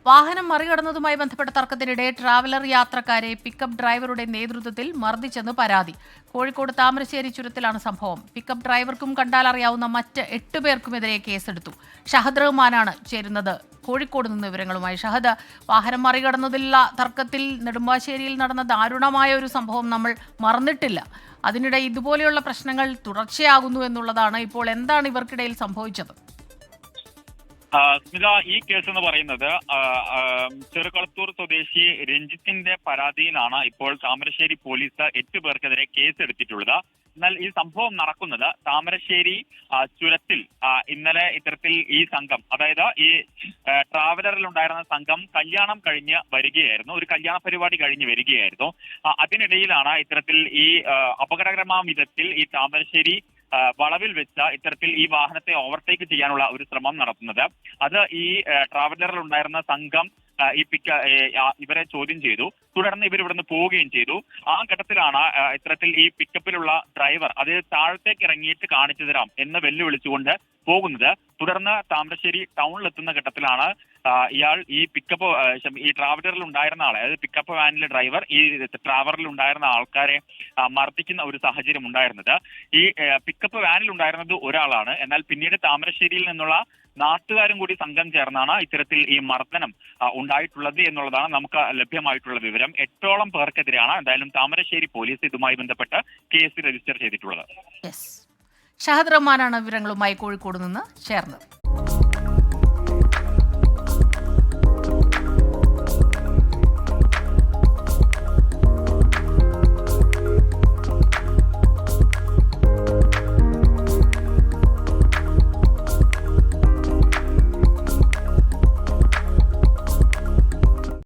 വാഹനം മറികടന്നതുമായി ബന്ധപ്പെട്ട തർക്കത്തിനിടെ ട്രാവലർ യാത്രക്കാരെ പിക്കപ്പ് ഡ്രൈവറുടെ നേതൃത്വത്തിൽ മർദ്ദിച്ചെന്ന് പരാതി. കോഴിക്കോട് താമരശ്ശേരി ചുരത്തിലാണ് സംഭവം. പിക്കപ്പ് ഡ്രൈവർക്കും കണ്ടാലറിയാവുന്ന മറ്റ് 8 പേർക്കുമെതിരെ കേസെടുത്തു. ഷഹദ് റഹ്മാനാണ് ചേരുന്നത് കോഴിക്കോട് നിന്ന് വിവരങ്ങളുമായി. ഷഹദ്, വാഹനം മറികടന്നതിലുള്ള തർക്കത്തിൽ നെടുമ്പാശ്ശേരിയിൽ നടന്ന ദാരുണമായ ഒരു സംഭവം നമ്മൾ മറന്നിട്ടില്ല. അതിനിടെ ഇതുപോലെയുള്ള പ്രശ്നങ്ങൾ തുടർച്ചയാകുന്നു എന്നുള്ളതാണ്. ഇപ്പോൾ എന്താണ് ഇവർക്കിടയിൽ സംഭവിച്ചത്? സ്മിത, ഈ കേസ് എന്ന് പറയുന്നത് ചെറുകളത്തൂർ സ്വദേശി രഞ്ജിത്തിന്റെ പരാതിയിലാണ് ഇപ്പോൾ താമരശ്ശേരി പോലീസ് 8 പേർക്കെതിരെ കേസ് എടുത്തിട്ടുള്ളത്. എന്നാൽ ഈ സംഭവം നടക്കുന്നത് താമരശ്ശേരി ചുരത്തിൽ ഇന്നലെ ഇത്തരത്തിൽ ഈ സംഘം, അതായത് ഈ ട്രാവലറിൽ ഉണ്ടായിരുന്ന സംഘം കല്യാണം കഴിഞ്ഞ് വരികയായിരുന്നു, ഒരു കല്യാണ പരിപാടി കഴിഞ്ഞ് വരികയായിരുന്നു. അതിനിടയിലാണ് ഇത്തരത്തിൽ ഈ അപകടകരമായ വിധത്തിൽ ഈ താമരശ്ശേരി വളവിൽ വെച്ച ഇത്തരത്തിൽ ഈ വാഹനത്തെ ഓവർടേക്ക് ചെയ്യാനുള്ള ഒരു ശ്രമം നടത്തുന്നത്. അത് ഈ ട്രാവലറിൽ ഉണ്ടായിരുന്ന സംഘം ഇവരെ ചോദ്യം ചെയ്തു. തുടർന്ന് ഇവർ ഇവിടുന്ന് പോവുകയും ചെയ്തു. ആ ഘട്ടത്തിലാണ് ഇത്തരത്തിൽ ഈ പിക്കപ്പിലുള്ള ഡ്രൈവർ അത് താഴത്തേക്ക് ഇറങ്ങിയിട്ട് കാണിച്ചു തരാം എന്ന് വെല്ലുവിളിച്ചുകൊണ്ട് പോകുന്നത്. തുടർന്ന് താമരശ്ശേരി ടൗണിലെത്തുന്ന ഘട്ടത്തിലാണ് ഇയാൾ ഈ ട്രാവലറിൽ ഉണ്ടായിരുന്ന ആളെ, അതായത് പിക്കപ്പ് വാനിലെ ഡ്രൈവർ ഈ ട്രാവലറിൽ ഉണ്ടായിരുന്ന ആൾക്കാരെ മർദ്ദിക്കുന്ന ഒരു സാഹചര്യം ഉണ്ടായിരുന്നത്. ഈ പിക്കപ്പ് വാനിൽ ഉണ്ടായിരുന്നത് ഒരാളാണ്. എന്നാൽ പിന്നീട് താമരശ്ശേരിയിൽ നിന്നുള്ള നാട്ടുകാരും കൂടി സംഘം ചേർന്നാണ് ഇത്തരത്തിൽ ഈ മർദ്ദനം ഉണ്ടായിട്ടുള്ളത് എന്നുള്ളതാണ് നമുക്ക് ലഭ്യമായിട്ടുള്ള വിവരം. 8ഓളം പേർക്കെതിരെയാണ് എന്തായാലും താമരശ്ശേരി പോലീസ് ഇതുമായി ബന്ധപ്പെട്ട് കേസ് രജിസ്റ്റർ ചെയ്തിട്ടുള്ളത്. ഷഹദ് റഹ്മാനാണ് വിവരങ്ങളുമായി കോഴിക്കോട് നിന്ന് ചേർന്നത്.